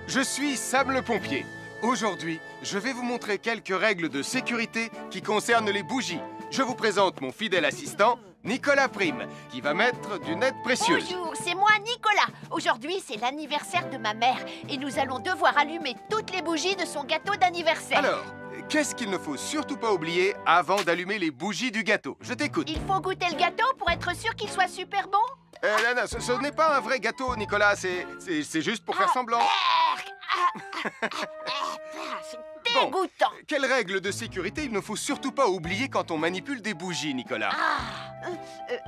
Je suis Sam le pompier. Aujourd'hui, je vais vous montrer quelques règles de sécurité qui concernent les bougies. Je vous présente mon fidèle assistant, Nicolas Prime, qui va mettre d'une aide précieuse. Bonjour, c'est moi Nicolas. Aujourd'hui, c'est l'anniversaire de ma mère et nous allons devoir allumer toutes les bougies de son gâteau d'anniversaire. Alors, qu'est-ce qu'il ne faut surtout pas oublier avant d'allumer les bougies du gâteau? Je t'écoute. Il faut goûter le gâteau pour être sûr qu'il soit super bon. Non, ce n'est pas un vrai gâteau, Nicolas. C'est juste pour faire semblant. C'est dégoûtant. Quelles règles de sécurité il ne faut surtout pas oublier quand on manipule des bougies, Nicolas?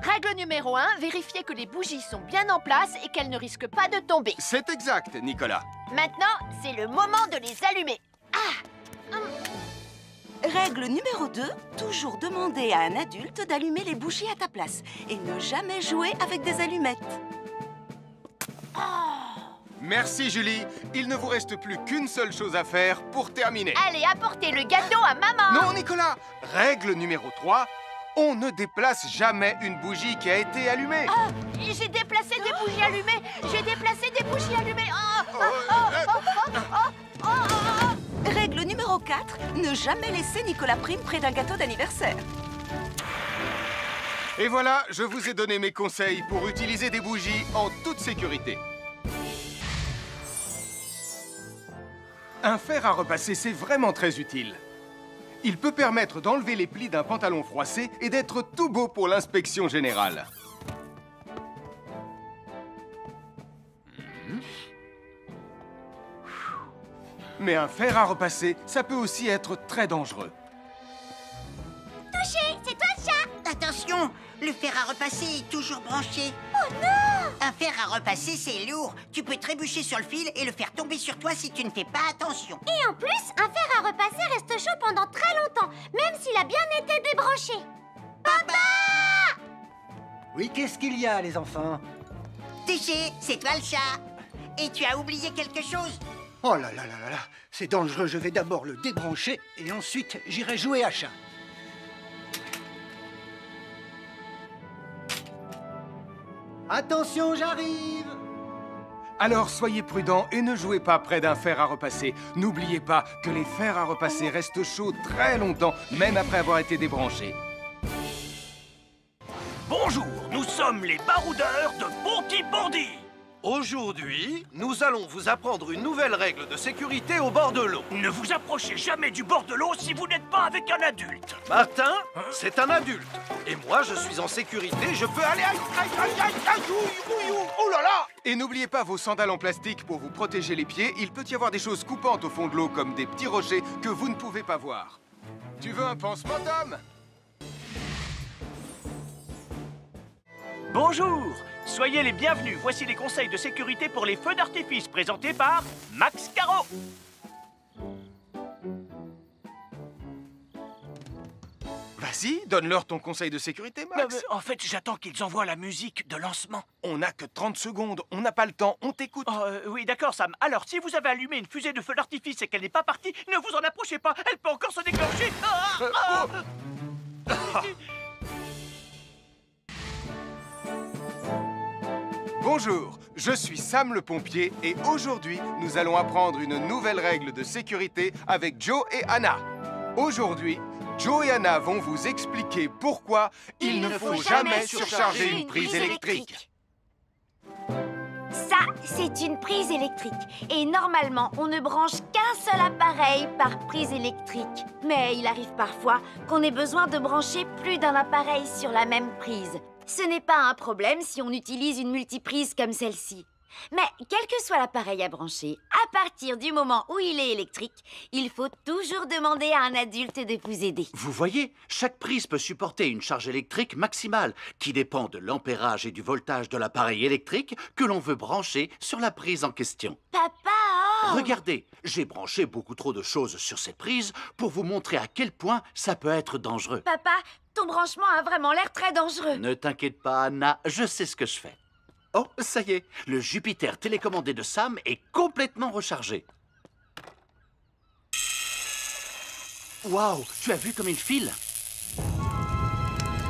Règle numéro 1, vérifier que les bougies sont bien en place et qu'elles ne risquent pas de tomber. C'est exact, Nicolas. Maintenant, c'est le moment de les allumer. Règle numéro 2, toujours demander à un adulte d'allumer les bougies à ta place et ne jamais jouer avec des allumettes. Merci, Julie. Il ne vous reste plus qu'une seule chose à faire pour terminer. Allez, apportez le gâteau à maman. Non, Nicolas. Règle numéro 3, on ne déplace jamais une bougie qui a été allumée. J'ai déplacé des bougies allumées. J'ai déplacé des bougies allumées. Règle numéro 4, ne jamais laisser Nicolas Prime près d'un gâteau d'anniversaire. Et voilà, je vous ai donné mes conseils pour utiliser des bougies en toute sécurité. Un fer à repasser, c'est vraiment très utile. Il peut permettre d'enlever les plis d'un pantalon froissé et d'être tout beau pour l'inspection générale. Mais un fer à repasser, ça peut aussi être très dangereux. Touché, c'est toi le chat. Attention, le fer à repasser est toujours branché. Oh non! Un fer à repasser, c'est lourd. Tu peux trébucher sur le fil et le faire tomber sur toi si tu ne fais pas attention. Et en plus, un fer à repasser reste chaud pendant très longtemps, même s'il a bien été débranché. Papa! Oui, qu'est-ce qu'il y a, les enfants? Touché, c'est toi le chat. Et tu as oublié quelque chose? Oh là là là là là, c'est dangereux, je vais d'abord le débrancher et ensuite j'irai jouer à chat. Attention, j'arrive! Alors soyez prudents et ne jouez pas près d'un fer à repasser. N'oubliez pas que les fers à repasser restent chauds très longtemps, même après avoir été débranchés. Bonjour, nous sommes les baroudeurs de Bonty-Bondy. Aujourd'hui, nous allons vous apprendre une nouvelle règle de sécurité au bord de l'eau. Ne vous approchez jamais du bord de l'eau si vous n'êtes pas avec un adulte. Martin, c'est un adulte. Et moi, je suis en sécurité, je peux aller... Aïe, aïe, aïe, aïe, aïe, ouïe, ouïe, ouïe, oh là là! Et n'oubliez pas vos sandales en plastique pour vous protéger les pieds. Il peut y avoir des choses coupantes au fond de l'eau, comme des petits rochers que vous ne pouvez pas voir. Tu veux un pansement, Tom? Bonjour, soyez les bienvenus. Voici les conseils de sécurité pour les feux d'artifice présentés par Max Caro. Vas-y, donne-leur ton conseil de sécurité, Max. En fait, j'attends qu'ils envoient la musique de lancement. On n'a que 30 secondes, on n'a pas le temps, on t'écoute. Oui, d'accord, Sam. Alors, si vous avez allumé une fusée de feu d'artifice et qu'elle n'est pas partie, ne vous en approchez pas. Elle peut encore se déclencher. Bonjour, je suis Sam le pompier et aujourd'hui, nous allons apprendre une nouvelle règle de sécurité avec Joe et Anna. Aujourd'hui, Joe et Anna vont vous expliquer pourquoi il ne faut jamais surcharger une prise électrique. Ça, c'est une prise électrique. Et normalement, on ne branche qu'un seul appareil par prise électrique. Mais il arrive parfois qu'on ait besoin de brancher plus d'un appareil sur la même prise. Ce n'est pas un problème si on utilise une multiprise comme celle-ci. Mais quel que soit l'appareil à brancher, à partir du moment où il est électrique, il faut toujours demander à un adulte de vous aider. Vous voyez, chaque prise peut supporter une charge électrique maximale qui dépend de l'ampérage et du voltage de l'appareil électrique que l'on veut brancher sur la prise en question. Papa! Regardez, j'ai branché beaucoup trop de choses sur cette prise pour vous montrer à quel point ça peut être dangereux. Papa, ton branchement a vraiment l'air très dangereux. Ne t'inquiète pas, Anna, je sais ce que je fais. Oh, ça y est, le Jupiter télécommandé de Sam est complètement rechargé. Waouh, tu as vu comme il file?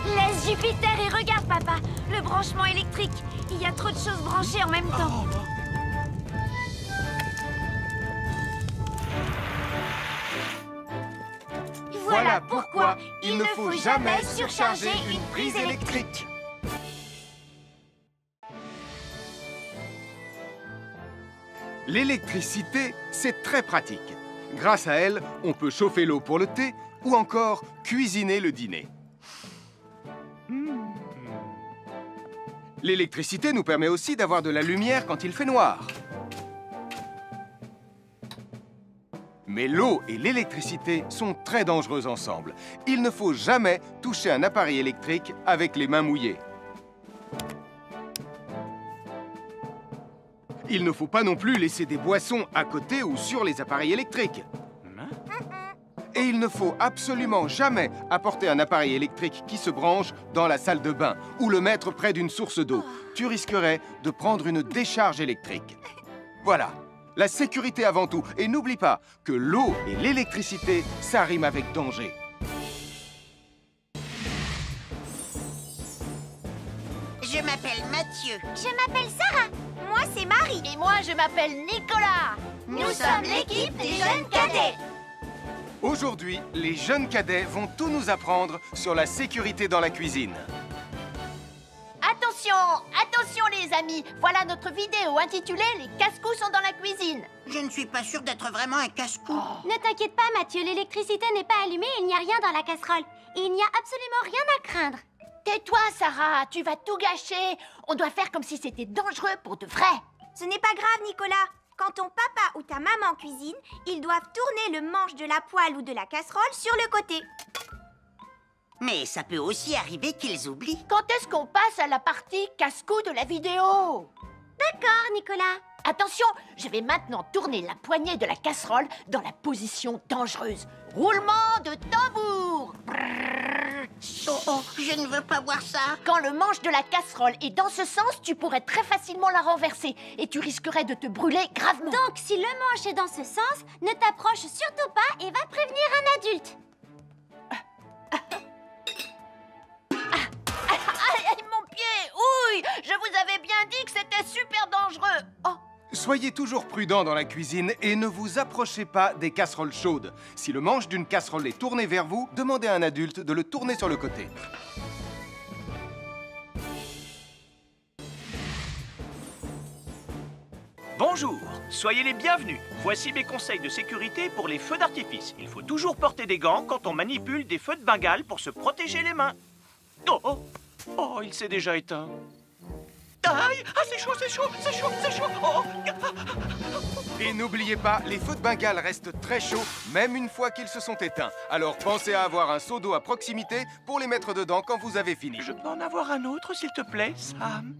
Laisse Jupiter et regarde, papa. Le branchement électrique. Il y a trop de choses branchées en même temps. Voilà pourquoi il ne faut jamais surcharger une prise électrique. L'électricité, c'est très pratique. Grâce à elle, on peut chauffer l'eau pour le thé ou encore cuisiner le dîner. L'électricité nous permet aussi d'avoir de la lumière quand il fait noir. Mais l'eau et l'électricité sont très dangereuses ensemble. Il ne faut jamais toucher un appareil électrique avec les mains mouillées. Il ne faut pas non plus laisser des boissons à côté ou sur les appareils électriques. Et il ne faut absolument jamais apporter un appareil électrique qui se branche dans la salle de bain ou le mettre près d'une source d'eau. Tu risquerais de prendre une décharge électrique. Voilà, la sécurité avant tout. Et n'oublie pas que l'eau et l'électricité, ça rime avec danger. Je m'appelle Mathieu. Je m'appelle Sarah. Moi, c'est Marie. Et moi, je m'appelle Nicolas. Nous sommes l'équipe des jeunes cadets. Aujourd'hui, les jeunes cadets vont tout nous apprendre sur la sécurité dans la cuisine. Attention, attention les amis. Voilà notre vidéo intitulée « Les casse-cou sont dans la cuisine ». Je ne suis pas sûre d'être vraiment un casse-cou. Ne t'inquiète pas, Mathieu, l'électricité n'est pas allumée et il n'y a rien dans la casserole. Il n'y a absolument rien à craindre. Tais-toi, Sarah, tu vas tout gâcher. On doit faire comme si c'était dangereux pour de vrai. Ce n'est pas grave, Nicolas. Quand ton papa ou ta maman cuisine, ils doivent tourner le manche de la poêle ou de la casserole sur le côté. Mais ça peut aussi arriver qu'ils oublient. Quand est-ce qu'on passe à la partie casse-cou de la vidéo? D'accord, Nicolas. Attention, je vais maintenant tourner la poignée de la casserole dans la position dangereuse. Roulement de tambour. Oh, je ne veux pas voir ça. Quand le manche de la casserole est dans ce sens, tu pourrais très facilement la renverser et tu risquerais de te brûler gravement. Donc, si le manche est dans ce sens, ne t'approche surtout pas et va prévenir un adulte. Aïe, mon pied! Ouille! Je vous avais bien dit que c'était super dangereux. Oh! Soyez toujours prudents dans la cuisine et ne vous approchez pas des casseroles chaudes. Si le manche d'une casserole est tourné vers vous, demandez à un adulte de le tourner sur le côté. Bonjour, soyez les bienvenus. Voici mes conseils de sécurité pour les feux d'artifice. Il faut toujours porter des gants quand on manipule des feux de Bengale pour se protéger les mains. Oh, oh, oh, il s'est déjà éteint. Aïe! Ah, c'est chaud, c'est chaud, c'est chaud, c'est chaud! Oh. Et n'oubliez pas, les feux de Bengale restent très chauds, même une fois qu'ils se sont éteints. Alors pensez à avoir un seau d'eau à proximité pour les mettre dedans quand vous avez fini. Je peux en avoir un autre, s'il te plaît, Sam?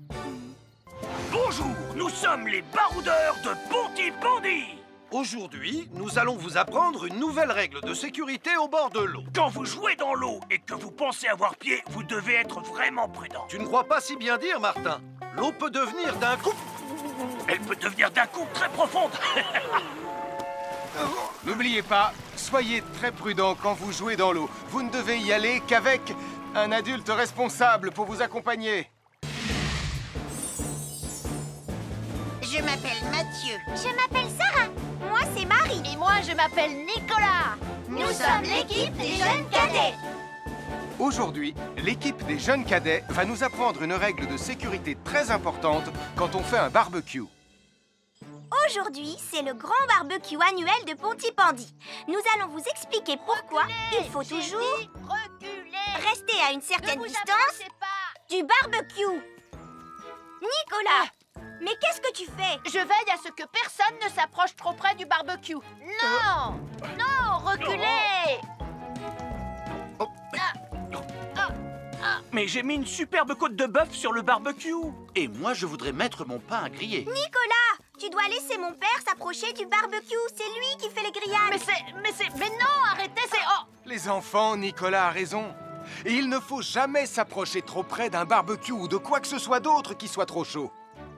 Bonjour, nous sommes les baroudeurs de Pontypandy. Aujourd'hui, nous allons vous apprendre une nouvelle règle de sécurité au bord de l'eau. Quand vous jouez dans l'eau et que vous pensez avoir pied, vous devez être vraiment prudent. Tu ne crois pas si bien dire, Martin? L'eau peut devenir d'un coup... Elle peut devenir d'un coup très profonde. N'oubliez pas, soyez très prudents quand vous jouez dans l'eau. Vous ne devez y aller qu'avec un adulte responsable pour vous accompagner. Je m'appelle Mathieu. Je m'appelle Sarah. Moi, c'est Marie. Et moi, je m'appelle Nicolas. Nous sommes l'équipe des jeunes cadets. Aujourd'hui, l'équipe des jeunes cadets va nous apprendre une règle de sécurité très importante quand on fait un barbecue. Aujourd'hui, c'est le grand barbecue annuel de Pontypandy. Nous allons vous expliquer pourquoi il faut toujours rester à une certaine distance du barbecue. Nicolas, mais qu'est-ce que tu fais? Je veille à ce que personne ne s'approche trop près du barbecue. Non! Non, reculez! Mais j'ai mis une superbe côte de bœuf sur le barbecue. Et moi, je voudrais mettre mon pain à griller. Nicolas, tu dois laisser mon père s'approcher du barbecue. C'est lui qui fait les grillades. Mais non, arrêtez, c'est... Oh! Les enfants, Nicolas a raison. Et il ne faut jamais s'approcher trop près d'un barbecue ou de quoi que ce soit d'autre qui soit trop chaud.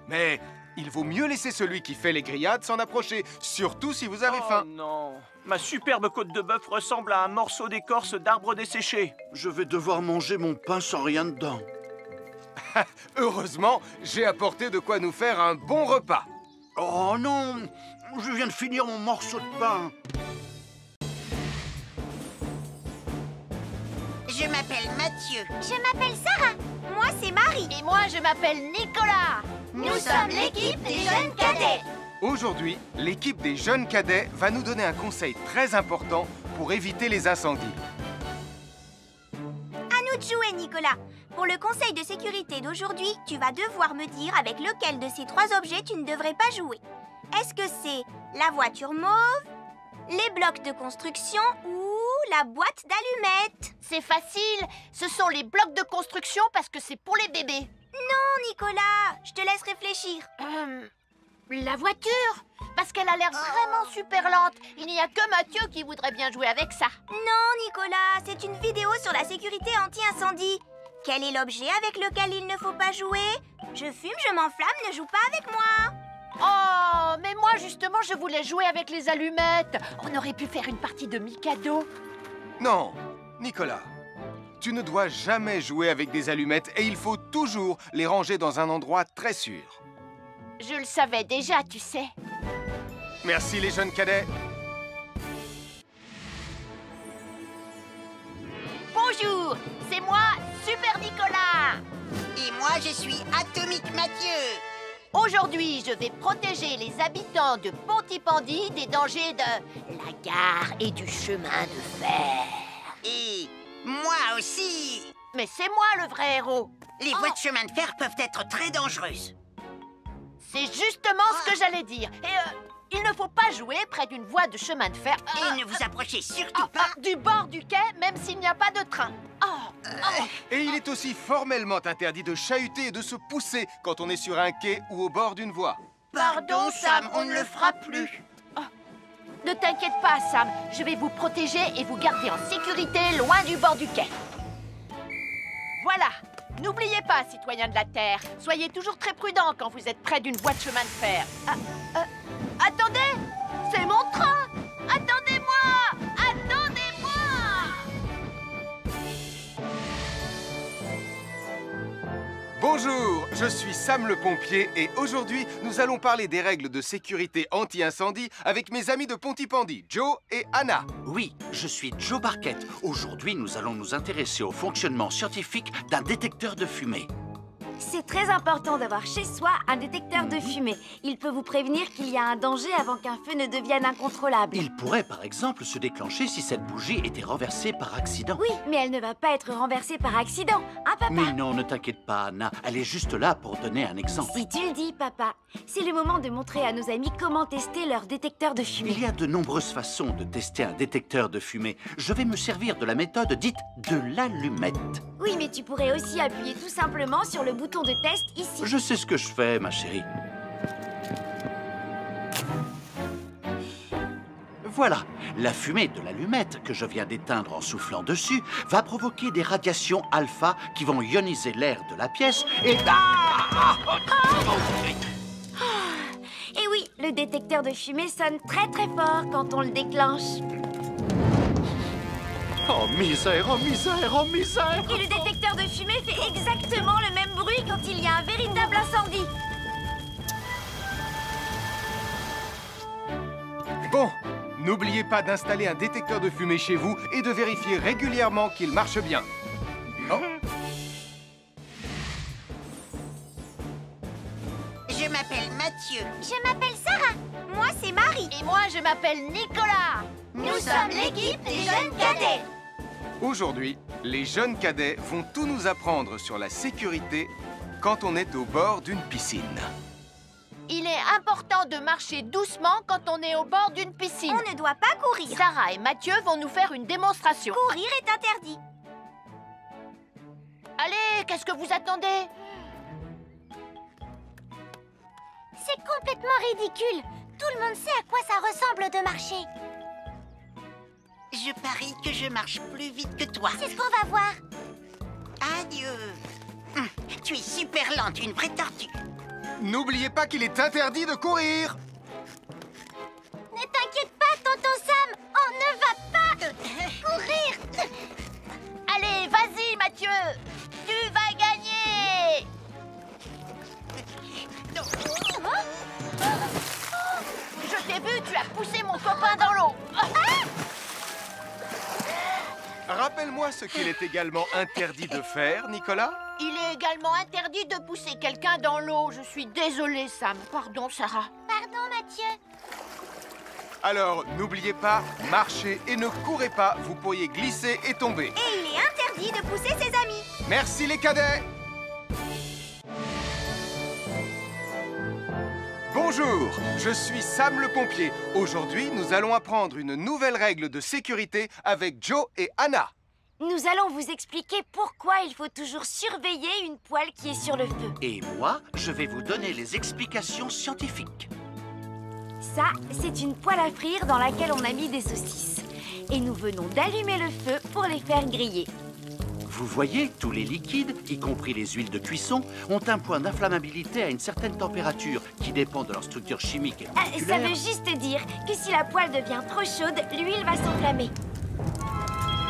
Mais il vaut mieux laisser celui qui fait les grillades s'en approcher, surtout si vous avez faim. Non, ma superbe côte de bœuf ressemble à un morceau d'écorce d'arbre desséché. Je vais devoir manger mon pain sans rien dedans. Heureusement, j'ai apporté de quoi nous faire un bon repas. Oh non, je viens de finir mon morceau de pain. Je m'appelle Mathieu. Je m'appelle Sarah. Moi, c'est Marie. Et moi, je m'appelle Nicolas. Nous sommes l'équipe des jeunes cadets. Aujourd'hui, l'équipe des jeunes cadets va nous donner un conseil très important pour éviter les incendies. À nous de jouer, Nicolas. Pour le conseil de sécurité d'aujourd'hui, tu vas devoir me dire avec lequel de ces 3 objets tu ne devrais pas jouer. Est-ce que c'est la voiture mauve, les blocs de construction ou la boîte d'allumettes? C'est facile. Ce sont les blocs de construction parce que c'est pour les bébés. Non, Nicolas, je te laisse réfléchir. La voiture, parce qu'elle a l'air vraiment super lente. Il n'y a que Mathieu qui voudrait bien jouer avec ça. Non, Nicolas, c'est une vidéo sur la sécurité anti-incendie. Quel est l'objet avec lequel il ne faut pas jouer? Je fume, je m'enflamme, ne joue pas avec moi. Oh, mais moi justement, je voulais jouer avec les allumettes. On aurait pu faire une partie de Mikado. Non, Nicolas, tu ne dois jamais jouer avec des allumettes et il faut toujours les ranger dans un endroit très sûr. Je le savais déjà, tu sais. Merci les jeunes cadets. Bonjour, c'est moi, Super Nicolas. Et moi, je suis Atomique Mathieu. Aujourd'hui, je vais protéger les habitants de Pontypandy des dangers de la gare et du chemin de fer. Et moi aussi. Mais c'est moi le vrai héros. Les voies de chemin de fer peuvent être très dangereuses. C'est justement ce que j'allais dire. Et il ne faut pas jouer près d'une voie de chemin de fer. Et ne vous approchez surtout pas du bord du quai, même s'il n'y a pas de train. Et il est aussi formellement interdit de chahuter et de se pousser quand on est sur un quai ou au bord d'une voie. Pardon, Sam, on ne le fera plus. Ne t'inquiète pas, Sam. Je vais vous protéger et vous garder en sécurité loin du bord du quai. Voilà. N'oubliez pas, citoyens de la Terre, soyez toujours très prudents quand vous êtes près d'une voie de chemin de fer. Attendez! C'est mon train! Attendez-moi! Attendez-moi! Bonjour, je suis Sam le pompier et aujourd'hui, nous allons parler des règles de sécurité anti-incendie avec mes amis de Pontypandy, Joe et Anna. Oui, je suis Joe Barquette. Aujourd'hui, nous allons nous intéresser au fonctionnement scientifique d'un détecteur de fumée. C'est très important d'avoir chez soi un détecteur de fumée. Il peut vous prévenir qu'il y a un danger avant qu'un feu ne devienne incontrôlable. Il pourrait, par exemple, se déclencher si cette bougie était renversée par accident. Oui, mais elle ne va pas être renversée par accident, hein, papa? Mais non, ne t'inquiète pas, Anna. Elle est juste là pour donner un exemple. Si tu le dis, papa. C'est le moment de montrer à nos amis comment tester leur détecteur de fumée. Il y a de nombreuses façons de tester un détecteur de fumée. Je vais me servir de la méthode dite de l'allumette. Oui, mais tu pourrais aussi appuyer tout simplement sur le bouton de test ici. Je sais ce que je fais, ma chérie. Voilà, la fumée de l'allumette que je viens d'éteindre en soufflant dessus va provoquer des radiations alpha qui vont ioniser l'air de la pièce et... Et oui, le détecteur de fumée sonne très très fort quand on le déclenche. Oh misère, oh misère, oh misère! Et le détecteur de fumée fait exactement le même bruit quand il y a un véritable incendie. Bon, n'oubliez pas d'installer un détecteur de fumée chez vous et de vérifier régulièrement qu'il marche bien. Oh. Je m'appelle Mathieu. Je m'appelle Sarah. Moi, c'est Marie. Et moi, je m'appelle Nicolas. Nous sommes l'équipe des jeunes cadets. Aujourd'hui, les jeunes cadets vont tout nous apprendre sur la sécurité quand on est au bord d'une piscine. Il est important de marcher doucement quand on est au bord d'une piscine. On ne doit pas courir. Sarah et Mathieu vont nous faire une démonstration. Courir est interdit. Allez, qu'est-ce que vous attendez? C'est complètement ridicule. Tout le monde sait à quoi ça ressemble de marcher. Je parie que je marche plus vite que toi. C'est ce qu'on va voir. Adieu. Tu es super lente, une vraie tortue. N'oubliez pas qu'il est interdit de courir. Ne t'inquiète pas, tonton Sam. On ne va pas courir. Allez, vas-y, Mathieu. Tu vas gagner. Je t'ai vu, tu as poussé mon copain dans l'eau. rappelle-moi ce qu'il est également interdit de faire, Nicolas. Il est également interdit de pousser quelqu'un dans l'eau. Je suis désolée, Sam. Pardon, Sarah. Pardon, Mathieu. Alors, n'oubliez pas, marchez et ne courez pas, vous pourriez glisser et tomber. Et il est interdit de pousser ses amis. Merci les cadets. Bonjour, je suis Sam le pompier. Aujourd'hui, nous allons apprendre une nouvelle règle de sécurité avec Joe et Anna. Nous allons vous expliquer pourquoi il faut toujours surveiller une poêle qui est sur le feu. Et moi, je vais vous donner les explications scientifiques. Ça, c'est une poêle à frire dans laquelle on a mis des saucisses. Et nous venons d'allumer le feu pour les faire griller. Vous voyez, tous les liquides, y compris les huiles de cuisson, ont un point d'inflammabilité à une certaine température qui dépend de leur structure chimique et Ça moléculaire. veut juste dire que si la poêle devient trop chaude, l'huile va s'enflammer.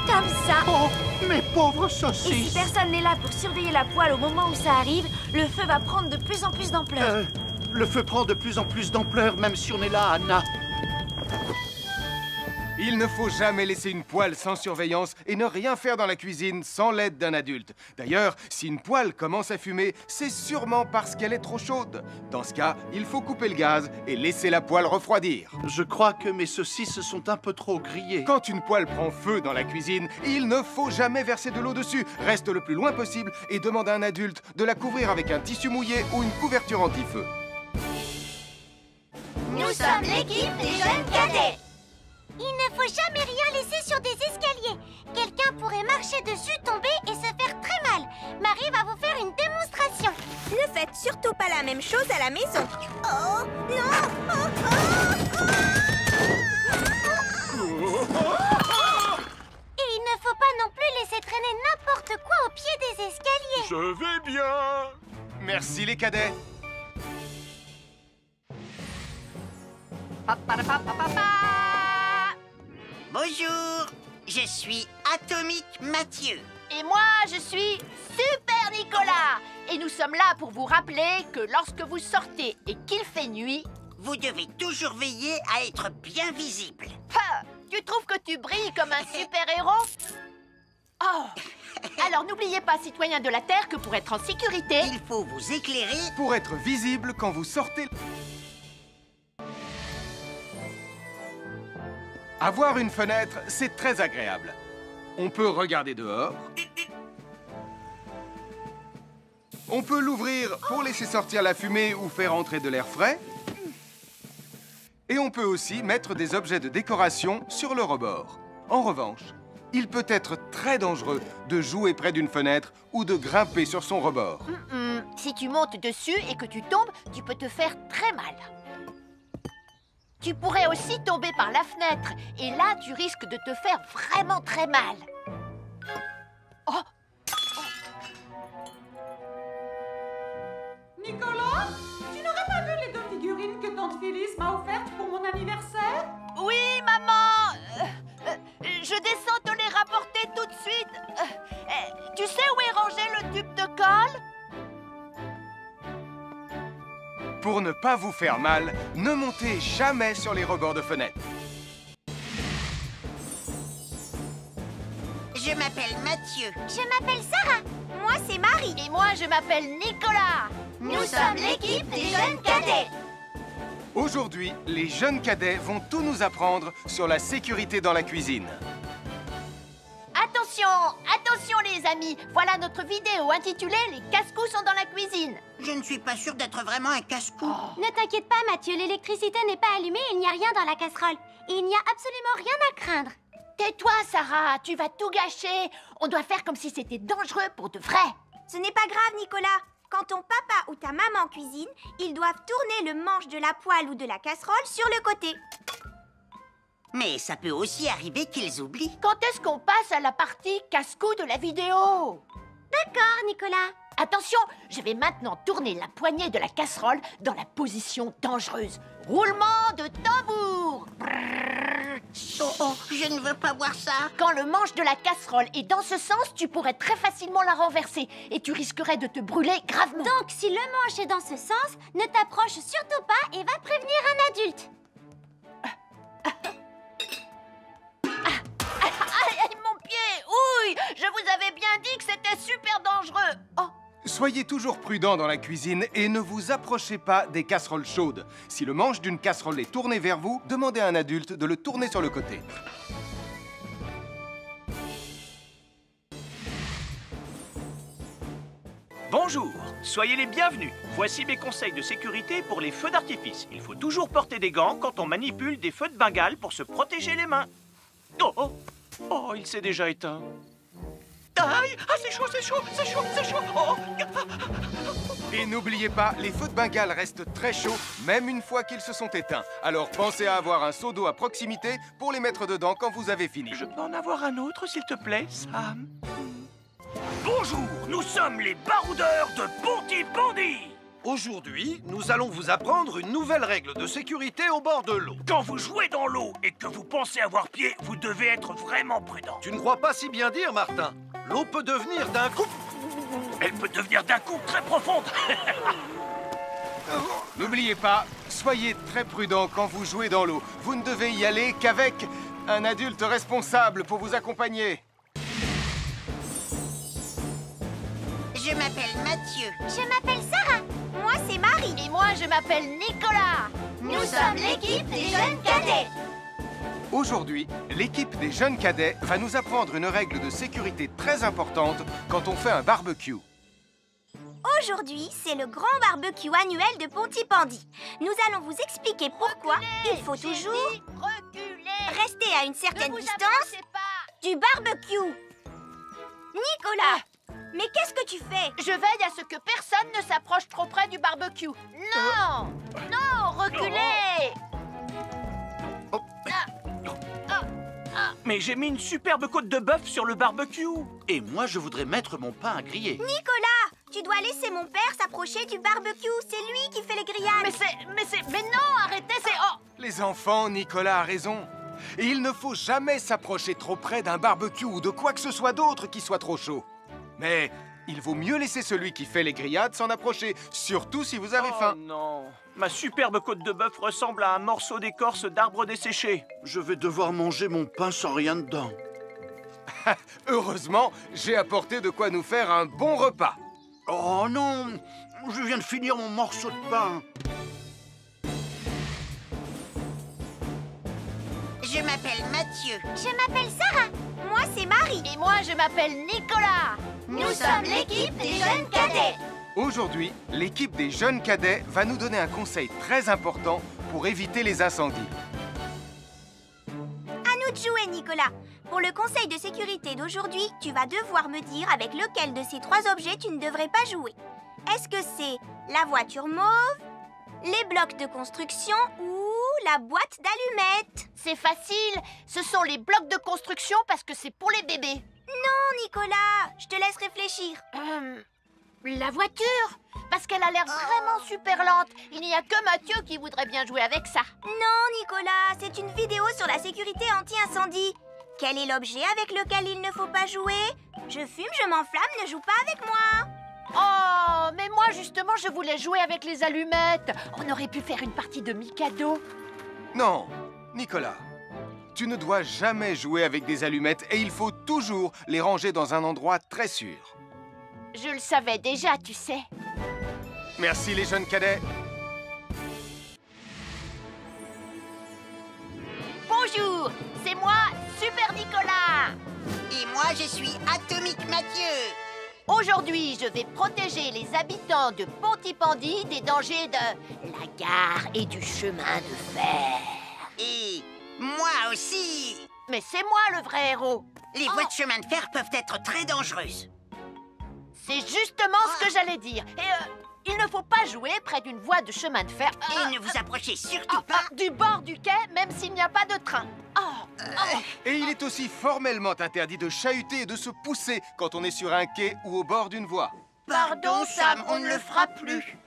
Comme ça. Oh, mes pauvres Et si saucisses! personne n'est là pour surveiller la poêle au moment où ça arrive, le feu va prendre de plus en plus d'ampleur. Le feu prend de plus en plus d'ampleur, même si on est là, Anna. Il ne faut jamais laisser une poêle sans surveillance et ne rien faire dans la cuisine sans l'aide d'un adulte. D'ailleurs, si une poêle commence à fumer, c'est sûrement parce qu'elle est trop chaude. Dans ce cas, il faut couper le gaz et laisser la poêle refroidir. Je crois que mes saucisses sont un peu trop grillées. Quand une poêle prend feu dans la cuisine, il ne faut jamais verser de l'eau dessus. Reste le plus loin possible et demande à un adulte de la couvrir avec un tissu mouillé ou une couverture anti-feu. Nous sommes l'équipe des jeunes cadets. Il ne faut jamais rien laisser sur des escaliers. Quelqu'un pourrait marcher dessus, tomber et se faire très mal. Marie va vous faire une démonstration. Ne faites surtout pas la même chose à la maison. Oh, non! Et il ne faut pas non plus laisser traîner n'importe quoi au pied des escaliers. Je vais bien. Merci les cadets. Bonjour, je suis Atomique Mathieu. Et moi, je suis Super Nicolas. Et nous sommes là pour vous rappeler que lorsque vous sortez et qu'il fait nuit... Vous devez toujours veiller à être bien visible. Tu trouves que tu brilles comme un super-héros? Oh! Alors n'oubliez pas, citoyens de la Terre, que pour être en sécurité... Il faut vous éclairer. Pour être visible quand vous sortez... Avoir une fenêtre, c'est très agréable. On peut regarder dehors. On peut l'ouvrir pour laisser sortir la fumée ou faire entrer de l'air frais. Et on peut aussi mettre des objets de décoration sur le rebord. En revanche, il peut être très dangereux de jouer près d'une fenêtre ou de grimper sur son rebord. Si tu montes dessus et que tu tombes, tu peux te faire très mal. Tu pourrais aussi tomber par la fenêtre. Et là, tu risques de te faire vraiment très mal. Oh! Nicolas, tu n'aurais pas vu les 2 figurines que tante Phyllis m'a offertes pour mon anniversaire? Oui, maman! Je descends te les rapporter tout de suite. Tu sais où est rangé le tube de colle? Pour ne pas vous faire mal, ne montez jamais sur les rebords de fenêtres. Je m'appelle Mathieu. Je m'appelle Sarah. Moi, c'est Marie. Et moi, je m'appelle Nicolas. Nous sommes l'équipe des jeunes cadets. Aujourd'hui, les jeunes cadets vont tout nous apprendre sur la sécurité dans la cuisine. Attention, attention les amis. Voilà notre vidéo intitulée « Les casse-cous sont dans la cuisine ». Je ne suis pas sûre d'être vraiment un casse-cou. Ne t'inquiète pas, Mathieu, l'électricité n'est pas allumée et il n'y a rien dans la casserole. Et il n'y a absolument rien à craindre. Tais-toi, Sarah, tu vas tout gâcher. On doit faire comme si c'était dangereux pour de vrai. Ce n'est pas grave, Nicolas. Quand ton papa ou ta maman cuisine, ils doivent tourner le manche de la poêle ou de la casserole sur le côté. Mais ça peut aussi arriver qu'ils oublient. Quand est-ce qu'on passe à la partie casse-cou de la vidéo? D'accord, Nicolas. Attention, je vais maintenant tourner la poignée de la casserole dans la position dangereuse. Roulement de tambour. Oh, je ne veux pas voir ça. Quand le manche de la casserole est dans ce sens, tu pourrais très facilement la renverser et tu risquerais de te brûler gravement. Donc, si le manche est dans ce sens, ne t'approche surtout pas et va prévenir un adulte. Aïe, mon pied! Soyez toujours prudent dans la cuisine et ne vous approchez pas des casseroles chaudes. Si le manche d'une casserole est tourné vers vous, demandez à un adulte de le tourner sur le côté. Bonjour, soyez les bienvenus. Voici mes conseils de sécurité pour les feux d'artifice. Il faut toujours porter des gants quand on manipule des feux de Bengale pour se protéger les mains. Oh, oh, oh, il s'est déjà éteint. Aïe, ah, c'est chaud, c'est chaud, c'est chaud, c'est chaud. Oh. Et n'oubliez pas, les feux de Bengale restent très chauds, même une fois qu'ils se sont éteints. Alors pensez à avoir un seau d'eau à proximité pour les mettre dedans quand vous avez fini. Je peux en avoir un autre, s'il te plaît, Sam? Bonjour, nous sommes les baroudeurs de Pontypandy. Aujourd'hui, nous allons vous apprendre une nouvelle règle de sécurité au bord de l'eau. Quand vous jouez dans l'eau et que vous pensez avoir pied, vous devez être vraiment prudent. Tu ne crois pas si bien dire, Martin? L'eau peut devenir d'un coup... Elle peut devenir d'un coup très profonde. N'oubliez pas, soyez très prudent quand vous jouez dans l'eau. Vous ne devez y aller qu'avec un adulte responsable pour vous accompagner. Je m'appelle Mathieu. Je m'appelle Sarah. Moi, c'est Marie. Et moi, je m'appelle Nicolas. Nous sommes l'équipe des jeunes cadets. Aujourd'hui, l'équipe des jeunes cadets va nous apprendre une règle de sécurité très importante quand on fait un barbecue. Aujourd'hui, c'est le grand barbecue annuel de Pontypandy. Nous allons vous expliquer pourquoi il faut toujours rester à une certaine distance du barbecue. Nicolas, mais qu'est-ce que tu fais? Je veille à ce que personne ne s'approche trop près du barbecue. Non! Non, reculez! Mais j'ai mis une superbe côte de bœuf sur le barbecue. Et moi, je voudrais mettre mon pain à griller. Nicolas, tu dois laisser mon père s'approcher du barbecue. C'est lui qui fait les grillades. Mais non, arrêtez, c'est... Oh! Les enfants, Nicolas a raison. Et il ne faut jamais s'approcher trop près d'un barbecue ou de quoi que ce soit d'autre qui soit trop chaud. Mais il vaut mieux laisser celui qui fait les grillades s'en approcher, surtout si vous avez faim. Oh non, ma superbe côte de bœuf ressemble à un morceau d'écorce d'arbre desséché. Je vais devoir manger mon pain sans rien dedans. Heureusement, j'ai apporté de quoi nous faire un bon repas. Oh non, je viens de finir mon morceau de pain. Je m'appelle Mathieu. Je m'appelle Sarah. Moi, c'est Marie. Et moi, je m'appelle Nicolas. Nous sommes l'équipe des jeunes cadets. Aujourd'hui, l'équipe des jeunes cadets va nous donner un conseil très important pour éviter les incendies. À nous de jouer, Nicolas. Pour le conseil de sécurité d'aujourd'hui, tu vas devoir me dire avec lequel de ces trois objets tu ne devrais pas jouer. Est-ce que c'est la voiture mauve, les blocs de construction ou la boîte d'allumettes? C'est facile. Ce sont les blocs de construction parce que c'est pour les bébés. Non, Nicolas, je te laisse réfléchir. La voiture, parce qu'elle a l'air vraiment super lente. Il n'y a que Mathieu qui voudrait bien jouer avec ça. Non, Nicolas, c'est une vidéo sur la sécurité anti-incendie. Quel est l'objet avec lequel il ne faut pas jouer? Je fume, je m'enflamme, ne joue pas avec moi. Oh, mais moi justement, je voulais jouer avec les allumettes. On aurait pu faire une partie de Mikado. Non, Nicolas, tu ne dois jamais jouer avec des allumettes et il faut toujours les ranger dans un endroit très sûr. Je le savais déjà, tu sais. Merci les jeunes cadets. Bonjour, c'est moi, Super Nicolas. Et moi, je suis Atomique Mathieu. Aujourd'hui, je vais protéger les habitants de Pontypandy des dangers de la gare et du chemin de fer. Et moi aussi. Mais c'est moi le vrai héros. Les voies de chemin de fer peuvent être très dangereuses. C'est justement ce que j'allais dire. Et il ne faut pas jouer près d'une voie de chemin de fer. Et ne vous approchez surtout pas du bord du quai, même s'il n'y a pas de train. Et il est aussi formellement interdit de chahuter et de se pousser quand on est sur un quai ou au bord d'une voie. Pardon, Sam, on ne le fera plus.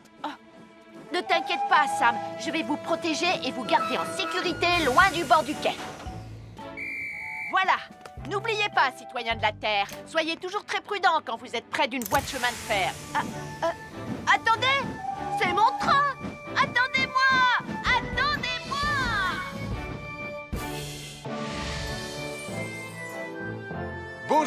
Ne t'inquiète pas, Sam. Je vais vous protéger et vous garder en sécurité loin du bord du quai. Voilà. N'oubliez pas, citoyens de la Terre, soyez toujours très prudents quand vous êtes près d'une voie de chemin de fer. Attendez! C'est mon train! Attendez-moi! Attendez-moi!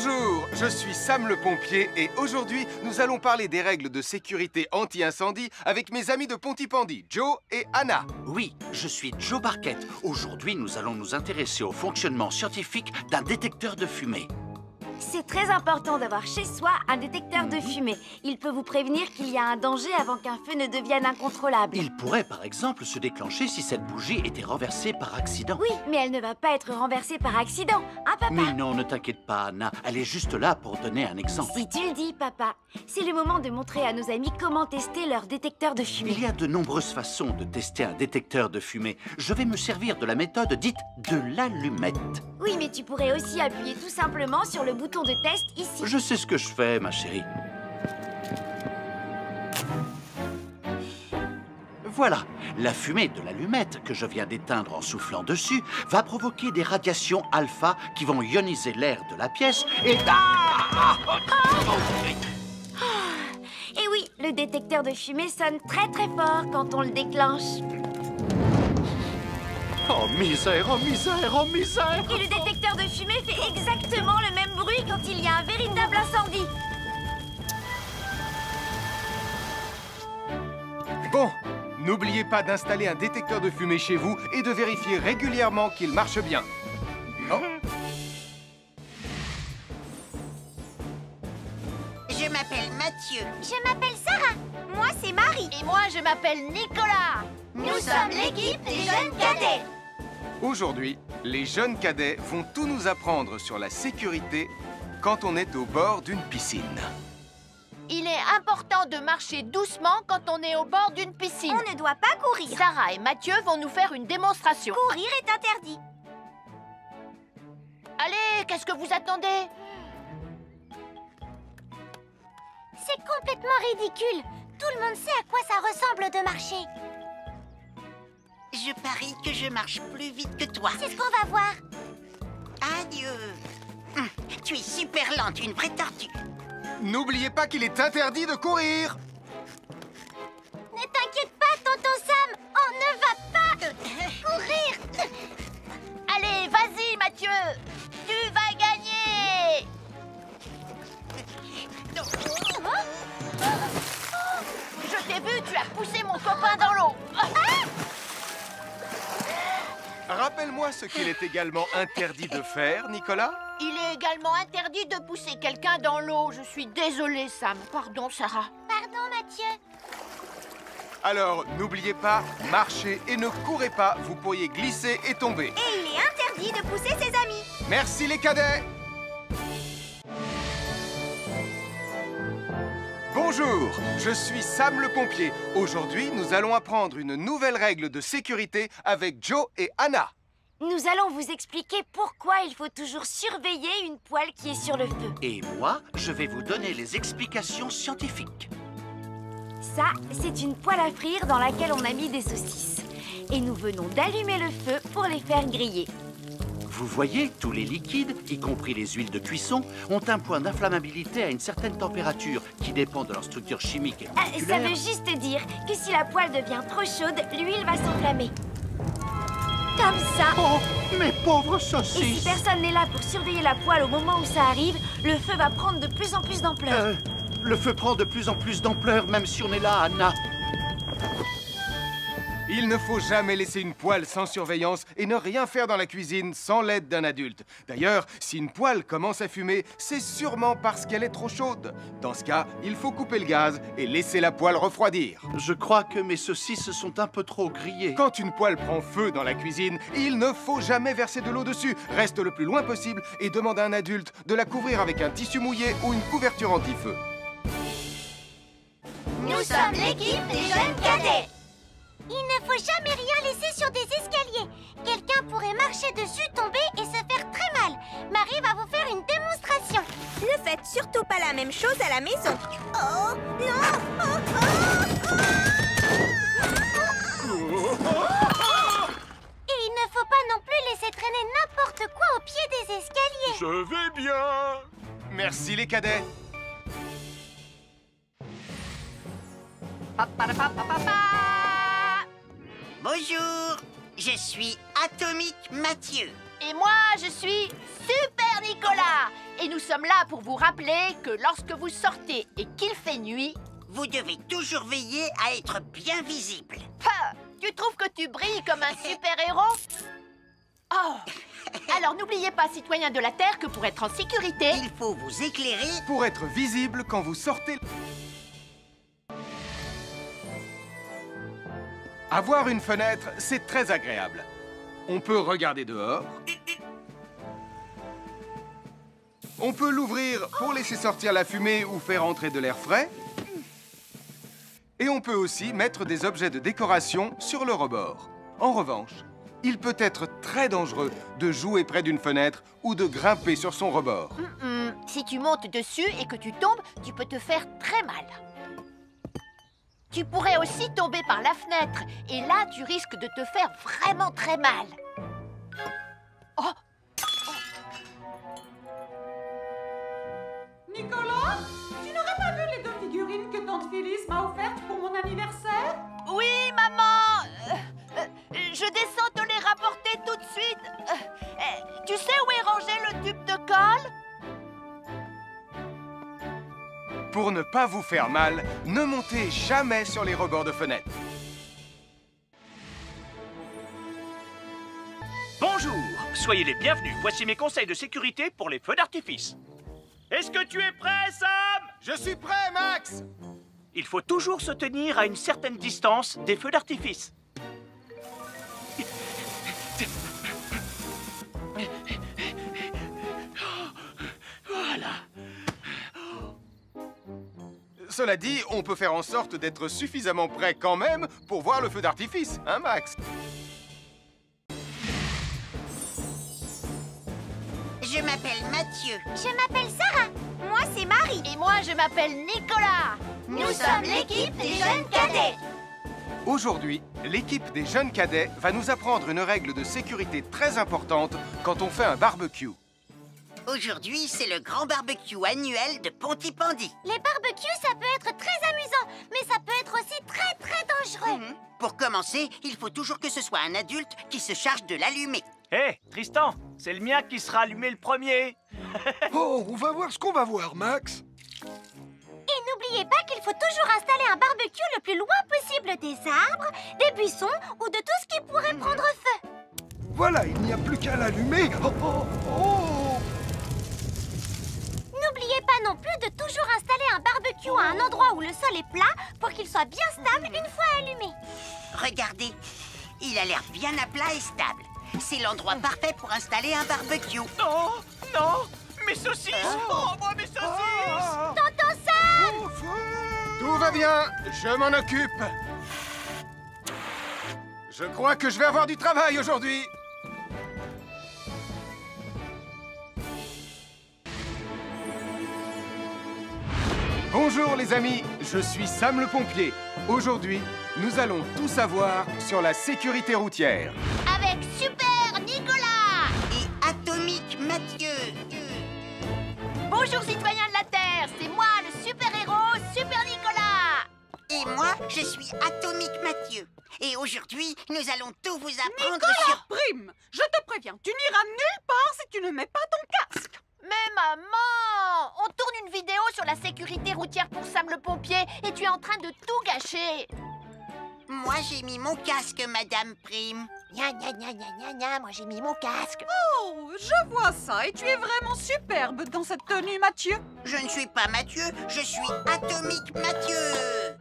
Bonjour, je suis Sam le pompier et aujourd'hui, nous allons parler des règles de sécurité anti-incendie avec mes amis de Pontypandy, Joe et Anna. Oui, je suis Joe Barquette. Aujourd'hui, nous allons nous intéresser au fonctionnement scientifique d'un détecteur de fumée. C'est très important d'avoir chez soi un détecteur de fumée. Il peut vous prévenir qu'il y a un danger avant qu'un feu ne devienne incontrôlable. Il pourrait, par exemple, se déclencher si cette bougie était renversée par accident. Oui, mais elle ne va pas être renversée par accident, hein, papa? Mais non, ne t'inquiète pas, Anna. Elle est juste là pour donner un exemple. Si tu le dis, papa. C'est le moment de montrer à nos amis comment tester leur détecteur de fumée. Il y a de nombreuses façons de tester un détecteur de fumée. Je vais me servir de la méthode dite de l'allumette. Oui, mais tu pourrais aussi appuyer tout simplement sur le bouton de test ici. Je sais ce que je fais, ma chérie. Voilà, la fumée de l'allumette que je viens d'éteindre en soufflant dessus va provoquer des radiations alpha qui vont ioniser l'air de la pièce et... Et oui, le détecteur de fumée sonne très très fort quand on le déclenche. Oh misère, oh misère, oh misère! Et le détecteur de fumée fait exactement le même bruit quand il y a un véritable incendie. Bon, n'oubliez pas d'installer un détecteur de fumée chez vous et de vérifier régulièrement qu'il marche bien. Oh. Je m'appelle Mathieu. Je m'appelle Sarah. Moi, c'est Marie. Et moi, je m'appelle Nicolas. Nous sommes l'équipe des jeunes cadets. Aujourd'hui, les jeunes cadets vont tout nous apprendre sur la sécurité quand on est au bord d'une piscine. Il est important de marcher doucement quand on est au bord d'une piscine. On ne doit pas courir. Sarah et Mathieu vont nous faire une démonstration. Courir est interdit. Allez, qu'est-ce que vous attendez? C'est complètement ridicule. Tout le monde sait à quoi ça ressemble de marcher. Je parie que je marche plus vite que toi. C'est ce qu'on va voir. Adieu. Tu es super lente, une vraie tortue. N'oubliez pas qu'il est interdit de courir. Ne t'inquiète pas, tonton Sam. On ne va pas courir. Allez, vas-y, Mathieu. Tu vas gagner. Je t'ai vu, tu as poussé mon copain dans l'eau. Rappelle-moi ce qu'il est également interdit de faire, Nicolas. Il est également interdit de pousser quelqu'un dans l'eau. Je suis désolée, Sam. Pardon, Sarah. Pardon, Mathieu. Alors, n'oubliez pas, marchez et ne courez pas. Vous pourriez glisser et tomber. Et il est interdit de pousser ses amis. Merci les cadets. Bonjour, je suis Sam le pompier. Aujourd'hui, nous allons apprendre une nouvelle règle de sécurité avec Joe et Anna. Nous allons vous expliquer pourquoi il faut toujours surveiller une poêle qui est sur le feu. Et moi, je vais vous donner les explications scientifiques. Ça, c'est une poêle à frire dans laquelle on a mis des saucisses. Et nous venons d'allumer le feu pour les faire griller. Vous voyez, tous les liquides, y compris les huiles de cuisson, ont un point d'inflammabilité à une certaine température qui dépend de leur structure chimique et Ça moléculaire. veut juste dire que si la poêle devient trop chaude, l'huile va s'enflammer. Comme ça. Oh, mes pauvres Et si saucisses! personne n'est là pour surveiller la poêle au moment où ça arrive, le feu va prendre de plus en plus d'ampleur. Le feu prend de plus en plus d'ampleur, même si on est là, Anna. Il ne faut jamais laisser une poêle sans surveillance et ne rien faire dans la cuisine sans l'aide d'un adulte. D'ailleurs, si une poêle commence à fumer, c'est sûrement parce qu'elle est trop chaude. Dans ce cas, il faut couper le gaz et laisser la poêle refroidir. Je crois que mes saucisses sont un peu trop grillées. Quand une poêle prend feu dans la cuisine, il ne faut jamais verser de l'eau dessus. Reste le plus loin possible et demande à un adulte de la couvrir avec un tissu mouillé ou une couverture anti-feu. Nous sommes l'équipe des jeunes cadets. Il ne faut jamais rien laisser sur des escaliers. Quelqu'un pourrait marcher dessus, tomber et se faire très mal. Marie va vous faire une démonstration. Ne faites surtout pas la même chose à la maison. Oh, non! Et il ne faut pas non plus laisser traîner n'importe quoi au pied des escaliers. Je vais bien. Merci les cadets. Bonjour, je suis Atomique Mathieu. Et moi, je suis Super Nicolas. Et nous sommes là pour vous rappeler que lorsque vous sortez et qu'il fait nuit... Vous devez toujours veiller à être bien visible. Ah, tu trouves que tu brilles comme un super-héros? Oh! Alors n'oubliez pas, citoyens de la Terre, que pour être en sécurité... Il faut vous éclairer... Pour être visible quand vous sortez... Avoir une fenêtre, c'est très agréable. On peut regarder dehors. On peut l'ouvrir pour laisser sortir la fumée ou faire entrer de l'air frais. Et on peut aussi mettre des objets de décoration sur le rebord. En revanche, il peut être très dangereux de jouer près d'une fenêtre ou de grimper sur son rebord. Si tu montes dessus et que tu tombes, tu peux te faire très mal. Tu pourrais aussi tomber par la fenêtre. Et là, tu risques de te faire vraiment très mal. Oh! Nicolas, tu n'aurais pas vu les 2 figurines que tante Phyllis m'a offertes pour mon anniversaire? Oui, maman! Je descends te les rapporter tout de suite. Tu sais où est rangé le tube de colle? Pour ne pas vous faire mal, ne montez jamais sur les rebords de fenêtres. Bonjour, soyez les bienvenus. Voici mes conseils de sécurité pour les feux d'artifice. Est-ce que tu es prêt, Sam? Je suis prêt, Max! Il faut toujours se tenir à une certaine distance des feux d'artifice. Voilà. Cela dit, on peut faire en sorte d'être suffisamment prêt quand même pour voir le feu d'artifice, hein, Max? Je m'appelle Mathieu. Je m'appelle Sarah. Moi, c'est Marie. Et moi, je m'appelle Nicolas. Nous sommes l'équipe des jeunes cadets. Aujourd'hui, l'équipe des jeunes cadets va nous apprendre une règle de sécurité très importante quand on fait un barbecue. Aujourd'hui, c'est le grand barbecue annuel de Pontypandy. Les barbecues, ça peut être très amusant, mais ça peut être aussi très, très dangereux. Pour commencer, il faut toujours que ce soit un adulte qui se charge de l'allumer. Hé, Tristan, c'est le mien qui sera allumé le premier. Oh, on va voir ce qu'on va voir, Max. Et n'oubliez pas qu'il faut toujours installer un barbecue le plus loin possible des arbres, des buissons ou de tout ce qui pourrait prendre feu. Voilà, il n'y a plus qu'à l'allumer. Oh, oh, oh. N'oubliez pas non plus de toujours installer un barbecue à un endroit où le sol est plat pour qu'il soit bien stable une fois allumé. Regardez, il a l'air bien à plat et stable. C'est l'endroit parfait pour installer un barbecue. Oh, non, mes saucisses. Oh, moi, mes saucisses. Tonton Sam! Tout va bien, je m'en occupe. Je crois que je vais avoir du travail aujourd'hui. Bonjour les amis, je suis Sam le pompier. Aujourd'hui, nous allons tout savoir sur la sécurité routière. Avec Super Nicolas! Et Atomique Mathieu. Bonjour citoyens de la Terre, c'est moi le super-héros Super Nicolas! Et moi, je suis Atomique Mathieu. Et aujourd'hui, nous allons tout vous apprendre Nicolas, sur... Prime, je te préviens, tu n'iras nulle part si tu ne mets pas ton casque. Mais maman! On tourne une vidéo sur la sécurité routière pour Sam le pompier et tu es en train de tout gâcher! Moi, j'ai mis mon casque, Madame Prime. Gna gna gna gna gna gna, moi j'ai mis mon casque! Oh, je vois ça et tu es vraiment superbe dans cette tenue, Mathieu. Je ne suis pas Mathieu, je suis Atomique Mathieu.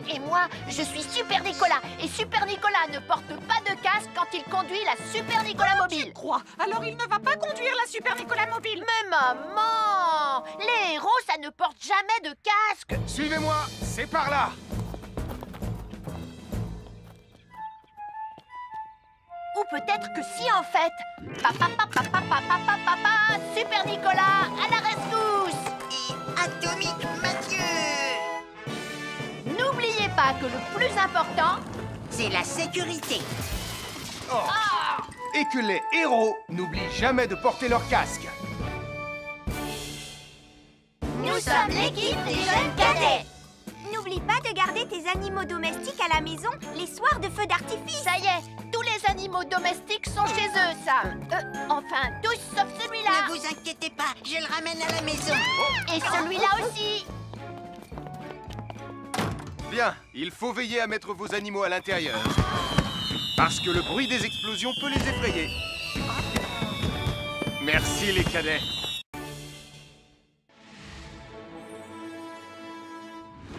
Et moi, je suis Super Nicolas. Et Super Nicolas ne porte pas de casque quand il conduit la Super Nicolas mobile. Crois, alors il ne va pas conduire la Super Nicolas mobile. Mais maman! Les héros, ça ne porte jamais de casque. Suivez-moi, c'est par là. Ou peut-être que si, en fait. Papa, Super Nicolas, à la rescousse! Et Atomique Mathieu. N'oubliez pas que le plus important, c'est la sécurité. Oh. Et que les héros n'oublient jamais de porter leur casque. Nous sommes l'équipe des jeunes cadets. N'oublie pas de garder tes animaux domestiques à la maison les soirs de feu d'artifice. Ça y est, tous les animaux domestiques sont chez eux, Sam. Enfin, tous sauf celui-là. Ne vous inquiétez pas, je le ramène à la maison. Et celui-là aussi. Bien, il faut veiller à mettre vos animaux à l'intérieur. Parce que le bruit des explosions peut les effrayer. Merci les cadets.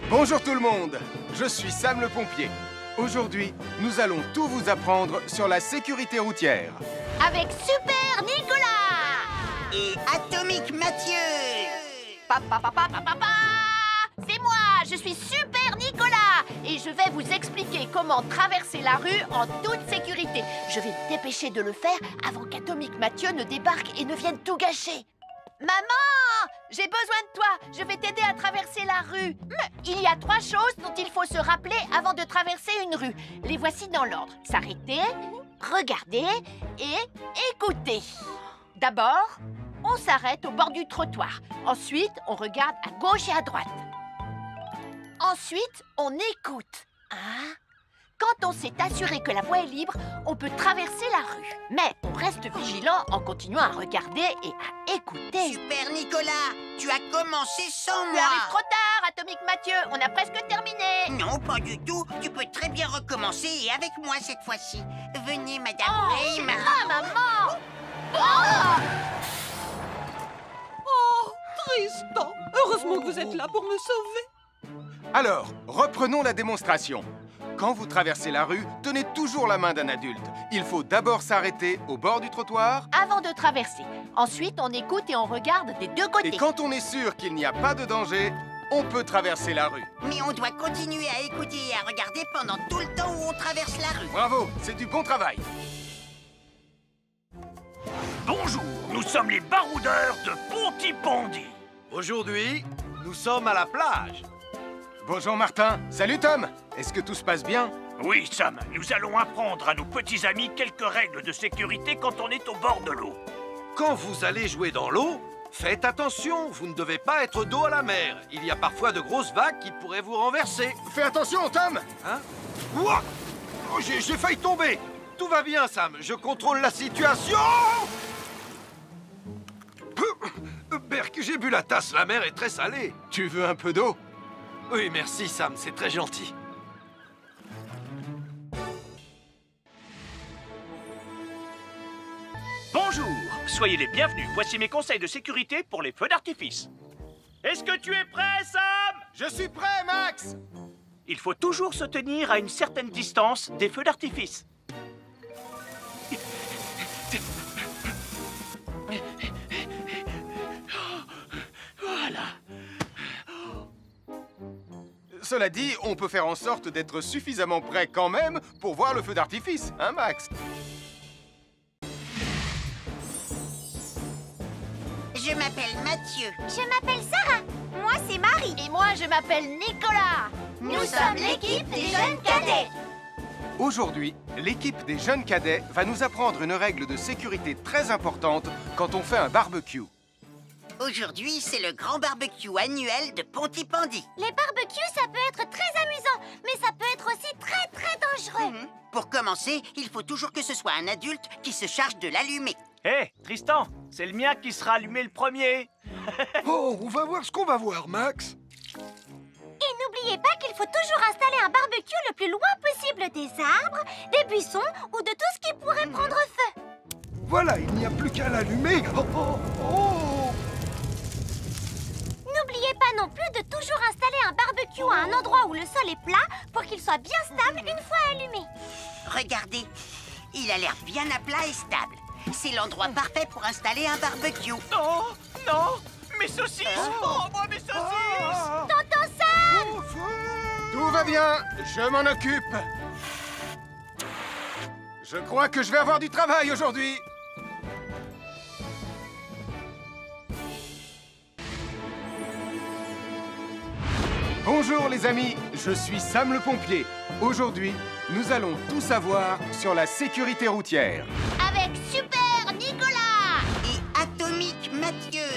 Bonjour tout le monde, je suis Sam le pompier. Aujourd'hui, nous allons tout vous apprendre sur la sécurité routière. Avec Super Nicolas Et Atomique Mathieu. C'est moi, je suis Super Nicolas et je vais vous expliquer comment traverser la rue en toute sécurité. Je vais me dépêcher de le faire avant qu'Atomique Mathieu ne débarque et ne vienne tout gâcher. Maman, j'ai besoin de toi. Je vais t'aider à traverser la rue. Il y a 3 choses dont il faut se rappeler avant de traverser une rue. Les voici dans l'ordre. S'arrêter, regarder et écouter. D'abord, on s'arrête au bord du trottoir. Ensuite, on regarde à gauche et à droite. Ensuite, on écoute. Quand on s'est assuré que la voie est libre, on peut traverser la rue. Mais on reste vigilant en continuant à regarder et à écouter. Super Nicolas, tu as commencé sans Tu moi. arrives trop tard, Atomique Mathieu. On a presque terminé. Non, pas du tout. Tu peux très bien recommencer et avec moi cette fois-ci. Venez, Madame Rayman. Maman. Oh, Tristan, heureusement que vous êtes là pour me sauver. Alors, reprenons la démonstration. Quand vous traversez la rue, tenez toujours la main d'un adulte. Il faut d'abord s'arrêter au bord du trottoir. Avant de traverser. Ensuite, on écoute et on regarde des deux côtés. Et quand on est sûr qu'il n'y a pas de danger, on peut traverser la rue. Mais on doit continuer à écouter et à regarder pendant tout le temps où on traverse la rue. Bravo, c'est du bon travail. Bonjour, nous sommes les baroudeurs de Pontypandy. Aujourd'hui, nous sommes à la plage. Bonjour Martin. Salut Tom. Est-ce que tout se passe bien? Oui, Sam, nous allons apprendre à nos petits amis quelques règles de sécurité quand on est au bord de l'eau. Quand vous allez jouer dans l'eau, faites attention, vous ne devez pas être dos à la mer. Il y a parfois de grosses vagues qui pourraient vous renverser. Fais attention, Tom. Hein? Ouah! Oh, j'ai failli tomber. Tout va bien, Sam, je contrôle la situation. Berk, j'ai bu la tasse, la mer est très salée. Tu veux un peu d'eau? Oui, merci, Sam, c'est très gentil. Bonjour, soyez les bienvenus. Voici mes conseils de sécurité pour les feux d'artifice. Est-ce que tu es prêt, Sam? Je suis prêt, Max. Il faut toujours se tenir à une certaine distance des feux d'artifice. Voilà. Cela dit, on peut faire en sorte d'être suffisamment prêt quand même pour voir le feu d'artifice, hein, Max? Je m'appelle Mathieu. Je m'appelle Sarah. Moi, c'est Marie. Et moi, je m'appelle Nicolas. Nous sommes l'équipe des jeunes cadets. Aujourd'hui, l'équipe des jeunes cadets va nous apprendre une règle de sécurité très importante quand on fait un barbecue. Aujourd'hui, c'est le grand barbecue annuel de Pontypandy. Les barbecues, ça peut être très amusant, mais ça peut être aussi très dangereux. Pour commencer, il faut toujours que ce soit un adulte qui se charge de l'allumer. Hé, Tristan, c'est le mien qui sera allumé le premier. Oh, on va voir ce qu'on va voir, Max. Et n'oubliez pas qu'il faut toujours installer un barbecue le plus loin possible des arbres, des buissons ou de tout ce qui pourrait prendre feu. Voilà, il n'y a plus qu'à l'allumer. Oh, oh, oh. N'oubliez pas non plus de toujours installer un barbecue à un endroit où le sol est plat pour qu'il soit bien stable une fois allumé. Regardez, il a l'air bien à plat et stable. C'est l'endroit parfait pour installer un barbecue. Non, non, mes saucisses. Oh, moi, mes saucisses. Tonton Sam! Tout va bien, je m'en occupe. Je crois que je vais avoir du travail aujourd'hui. Bonjour les amis, je suis Sam le pompier. Aujourd'hui, nous allons tout savoir sur la sécurité routière. Avec Super Nicolas. Et Atomique Mathieu.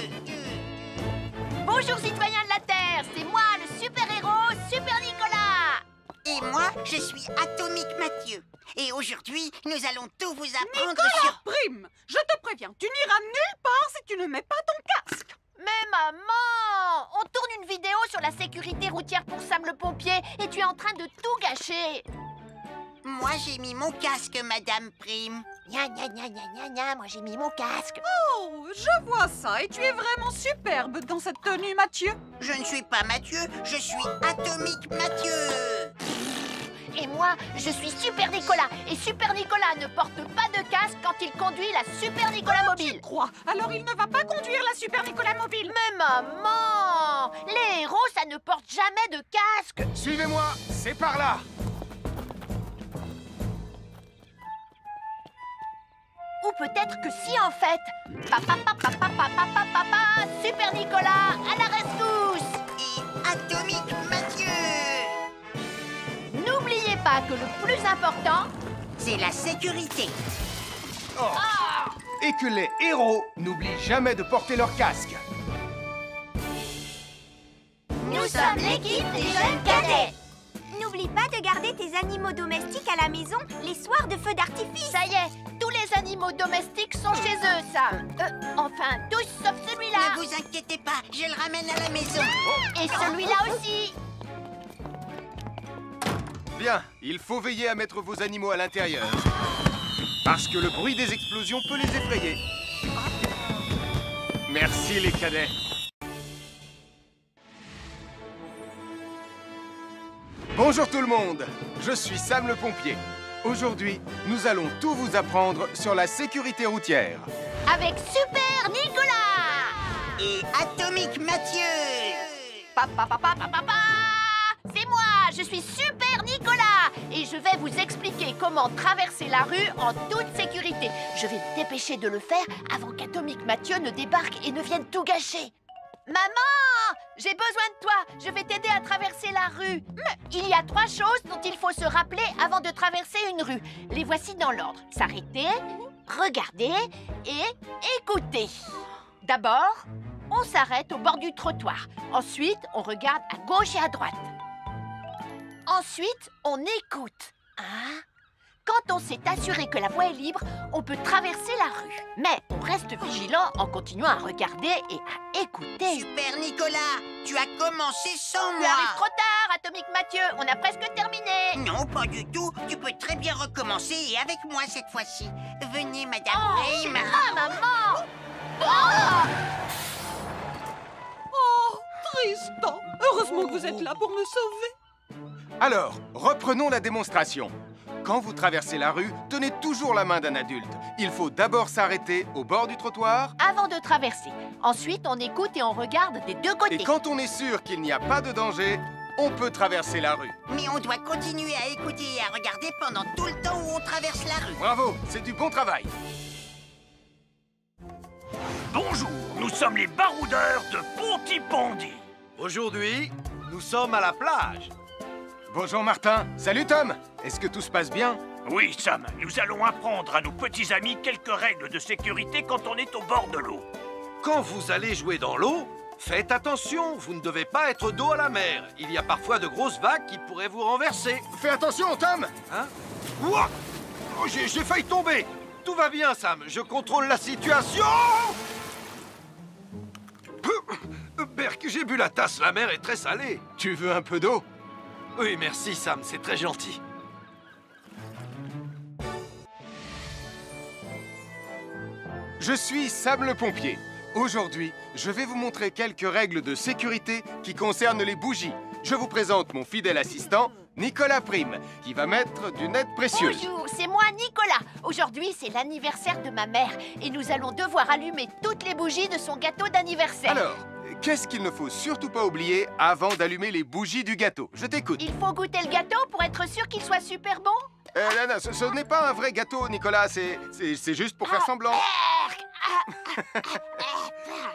Bonjour citoyens de la Terre, c'est moi le super-héros Super Nicolas. Et moi, je suis Atomique Mathieu. Et aujourd'hui, nous allons tout vous apprendre Nicolas sur... Prime, je te préviens, tu n'iras nulle part si tu ne mets pas ton casque. Mais maman, on tourne une vidéo sur la sécurité routière pour Sam le pompier et tu es en train de tout gâcher. Moi, j'ai mis mon casque, Madame Prime. Gna gna gna gna gna gna, moi j'ai mis mon casque. Oh, je vois ça et tu es vraiment superbe dans cette tenue, Mathieu. Je ne suis pas Mathieu, je suis Atomique Mathieu. Et moi, je suis Super Nicolas. Et Super Nicolas ne porte pas de casque quand il conduit la Super Nicolas Mobile. Crois, alors il ne va pas conduire la Super Nicolas Mobile. Mais maman, les héros, ça ne porte jamais de casque. Suivez-moi, c'est par là. Ou peut-être que si en fait. Papa, Super Nicolas, à la rescousse. Et Atomique Mathieu. N'oubliez pas que le plus important, c'est la sécurité. Oh. Et que les héros n'oublient jamais de porter leur casque. nous sommes l'équipe des jeunes cadets. N'oublie pas de garder tes animaux domestiques à la maison les soirs de feux d'artifice. Ça y est, tous les animaux domestiques sont chez eux, Sam. Enfin, tous sauf celui-là. Ne vous inquiétez pas, je le ramène à la maison. Et celui-là aussi. Bien, il faut veiller à mettre vos animaux à l'intérieur. Parce que le bruit des explosions peut les effrayer. Merci les cadets. Bonjour tout le monde, je suis Sam le pompier. Aujourd'hui, nous allons tout vous apprendre sur la sécurité routière. Avec Super Nicolas et Atomique Mathieu. C'est moi, je suis Super Nicolas et je vais vous expliquer comment traverser la rue en toute sécurité. Je vais me dépêcher de le faire avant qu'Atomique Mathieu ne débarque et ne vienne tout gâcher. Maman, j'ai besoin de toi, je vais t'aider à traverser la rue. Mais il y a 3 choses dont il faut se rappeler avant de traverser une rue. Les voici dans l'ordre. S'arrêter, regarder et écouter. D'abord, on s'arrête au bord du trottoir. Ensuite, on regarde à gauche et à droite. Ensuite, on écoute. Quand on s'est assuré que la voie est libre, on peut traverser la rue. Mais on reste vigilant en continuant à regarder et à écouter. Super Nicolas, tu as commencé sans moi. Tu arrives trop tard, Atomique Mathieu. On a presque terminé. Non, pas du tout. Tu peux très bien recommencer et avec moi cette fois-ci. Venez, Madame Prime. Maman. Oh, Tristan. Heureusement que vous êtes là pour me sauver. Alors, reprenons la démonstration. Quand vous traversez la rue, tenez toujours la main d'un adulte. Il faut d'abord s'arrêter au bord du trottoir. Avant de traverser. Ensuite, on écoute et on regarde des deux côtés. Et quand on est sûr qu'il n'y a pas de danger, on peut traverser la rue. Mais on doit continuer à écouter et à regarder pendant tout le temps où on traverse la rue. Bravo, c'est du bon travail. Bonjour, nous sommes les baroudeurs de Pontypandy. Aujourd'hui, nous sommes à la plage. Bonjour Martin. Salut Tom. Est-ce que tout se passe bien? Oui, Sam, nous allons apprendre à nos petits amis quelques règles de sécurité quand on est au bord de l'eau. Quand vous allez jouer dans l'eau, faites attention, vous ne devez pas être dos à la mer. Il y a parfois de grosses vagues qui pourraient vous renverser. Fais attention, Tom. Hein? Ouah! Oh, j'ai failli tomber. Tout va bien, Sam, je contrôle la situation. Berk, j'ai bu la tasse, la mer est très salée. Tu veux un peu d'eau? Oui, merci, Sam, c'est très gentil. Je suis Sam le pompier. Aujourd'hui, je vais vous montrer quelques règles de sécurité qui concernent les bougies. Je vous présente mon fidèle assistant, Nicolas Prime, qui va mettre d'une aide précieuse. Bonjour, c'est moi Nicolas. Aujourd'hui, c'est l'anniversaire de ma mère et nous allons devoir allumer toutes les bougies de son gâteau d'anniversaire. Alors, qu'est-ce qu'il ne faut surtout pas oublier avant d'allumer les bougies du gâteau? Je t'écoute. Il faut goûter le gâteau pour être sûr qu'il soit super bon? Non, ce n'est pas un vrai gâteau, Nicolas. C'est juste pour faire semblant.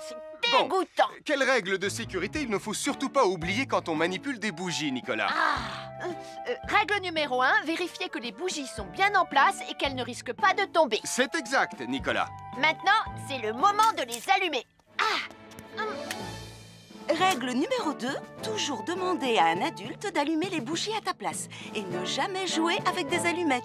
C'est dégoûtant. Quelles règles de sécurité il ne faut surtout pas oublier quand on manipule des bougies, Nicolas? Règle numéro 1, vérifier que les bougies sont bien en place et qu'elles ne risquent pas de tomber. C'est exact, Nicolas. Maintenant, c'est le moment de les allumer. Règle numéro 2, toujours demander à un adulte d'allumer les bougies à ta place et ne jamais jouer avec des allumettes.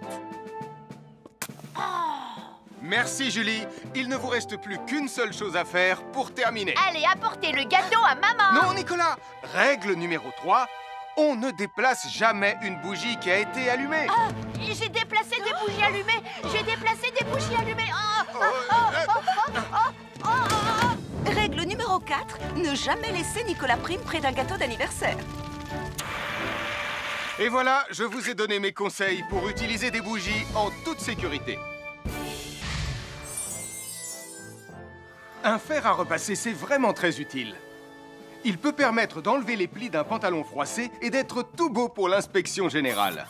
Merci Julie. Il ne vous reste plus qu'une seule chose à faire pour terminer. Allez, apportez le gâteau à maman. Non, Nicolas. Règle numéro 3. On ne déplace jamais une bougie qui a été allumée. Ah, j'ai déplacé des bougies allumées. J'ai déplacé des bougies allumées. Règle numéro 4, ne jamais laisser Nicolas Prime près d'un gâteau d'anniversaire. Et voilà, je vous ai donné mes conseils pour utiliser des bougies en toute sécurité. Un fer à repasser, c'est vraiment très utile. Il peut permettre d'enlever les plis d'un pantalon froissé et d'être tout beau pour l'inspection générale.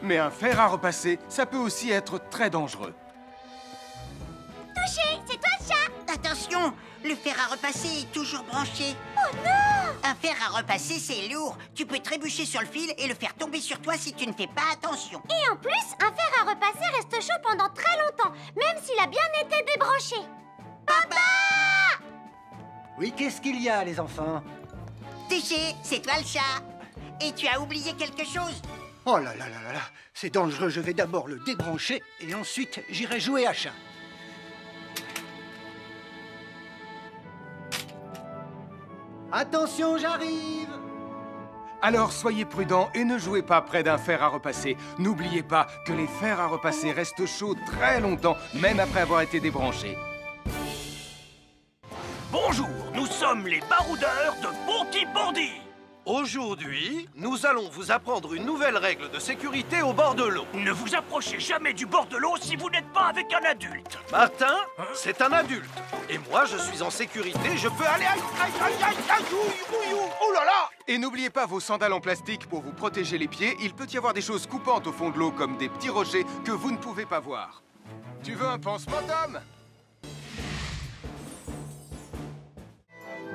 Mais un fer à repasser, ça peut aussi être très dangereux. Touché, c'est toi le chat. Attention, le fer à repasser est toujours branché. Oh non! Un fer à repasser, c'est lourd. Tu peux trébucher sur le fil et le faire tomber sur toi si tu ne fais pas attention. Et en plus, un fer à repasser reste chaud pendant très longtemps, même s'il a bien été débranché. Papa! Oui, qu'est-ce qu'il y a, les enfants? Touché, c'est toi le chat. Et tu as oublié quelque chose? Oh là là là là là, c'est dangereux, je vais d'abord le débrancher et ensuite j'irai jouer à chat. Attention, j'arrive! Alors soyez prudents et ne jouez pas près d'un fer à repasser. N'oubliez pas que les fers à repasser restent chauds très longtemps, même après avoir été débranchés. Bonjour, nous sommes les baroudeurs de Pontypandy. Aujourd'hui, nous allons vous apprendre une nouvelle règle de sécurité au bord de l'eau. Ne vous approchez jamais du bord de l'eau si vous n'êtes pas avec un adulte. Martin, c'est un adulte. Et moi, je suis en sécurité, je peux aller... Aïe, aïe, aïe, aïe, aïe, ouïe, ouïe, oh là là! Et n'oubliez pas vos sandales en plastique pour vous protéger les pieds. Il peut y avoir des choses coupantes au fond de l'eau, comme des petits rochers que vous ne pouvez pas voir. Tu veux un pansement, Tom?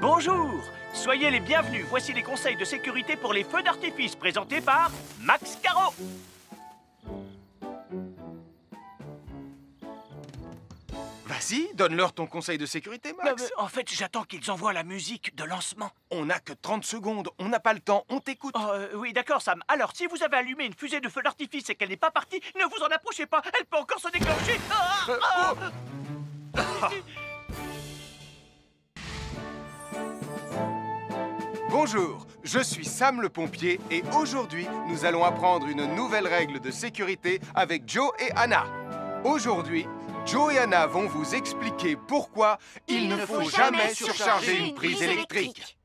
Bonjour, soyez les bienvenus. Voici les conseils de sécurité pour les feux d'artifice présentés par Max Caro. Vas-y, donne-leur ton conseil de sécurité, Max. En fait, j'attends qu'ils envoient la musique de lancement. On n'a que 30 secondes, on n'a pas le temps, on t'écoute. Oui, d'accord, Sam. Alors, si vous avez allumé une fusée de feu d'artifice et qu'elle n'est pas partie, ne vous en approchez pas. Elle peut encore se déclencher. Bonjour, je suis Sam le pompier et aujourd'hui, nous allons apprendre une nouvelle règle de sécurité avec Joe et Anna. Aujourd'hui, Joe et Anna vont vous expliquer pourquoi il ne faut jamais surcharger une prise électrique.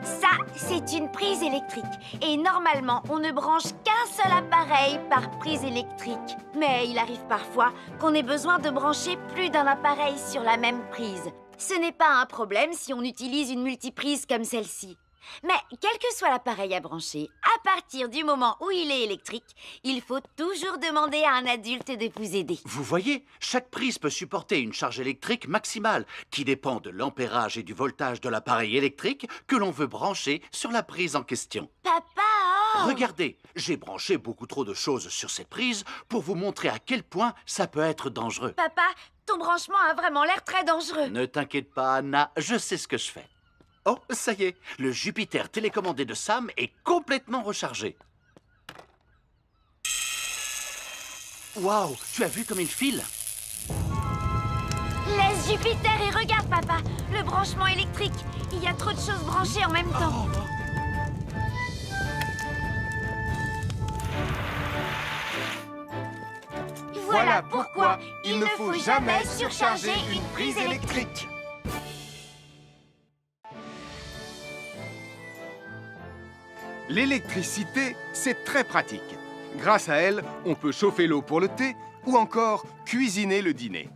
Ça, c'est une prise électrique. Et normalement, on ne branche qu'un seul appareil par prise électrique. Mais il arrive parfois qu'on ait besoin de brancher plus d'un appareil sur la même prise. Ce n'est pas un problème si on utilise une multiprise comme celle-ci. Mais quel que soit l'appareil à brancher, à partir du moment où il est électrique, il faut toujours demander à un adulte de vous aider. Vous voyez, chaque prise peut supporter une charge électrique maximale qui dépend de l'ampérage et du voltage de l'appareil électrique que l'on veut brancher sur la prise en question. Papa! Regardez, j'ai branché beaucoup trop de choses sur cette prise pour vous montrer à quel point ça peut être dangereux. Papa, ton branchement a vraiment l'air très dangereux. Ne t'inquiète pas, Anna, je sais ce que je fais. Oh, ça y est, le Jupiter télécommandé de Sam est complètement rechargé. Waouh, tu as vu comme il file? Laisse Jupiter et regarde, papa. Le branchement électrique. Il y a trop de choses branchées en même temps. Voilà pourquoi il ne faut jamais surcharger une prise électrique. L'électricité, c'est très pratique. Grâce à elle, on peut chauffer l'eau pour le thé ou encore cuisiner le dîner.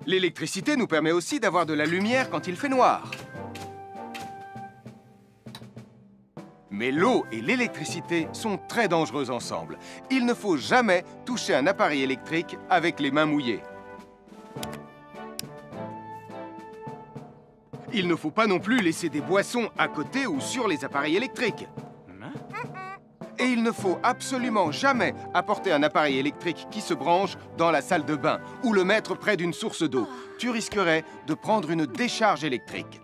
L'électricité nous permet aussi d'avoir de la lumière quand il fait noir. Mais l'eau et l'électricité sont très dangereuses ensemble. Il ne faut jamais toucher un appareil électrique avec les mains mouillées. Il ne faut pas non plus laisser des boissons à côté ou sur les appareils électriques. Et il ne faut absolument jamais apporter un appareil électrique qui se branche dans la salle de bain ou le mettre près d'une source d'eau. Tu risquerais de prendre une décharge électrique.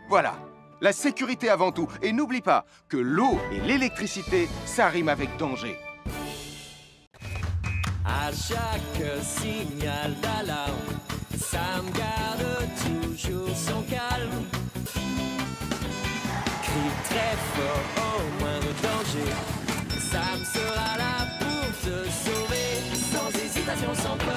Voilà, la sécurité avant tout. Et n'oublie pas que l'eau et l'électricité, ça rime avec danger. À chaque signal d'alarme, Sam garde toujours son calme. Crie très fort au moindre danger, Sam sera là pour te sauver, sans hésitation, sans peur.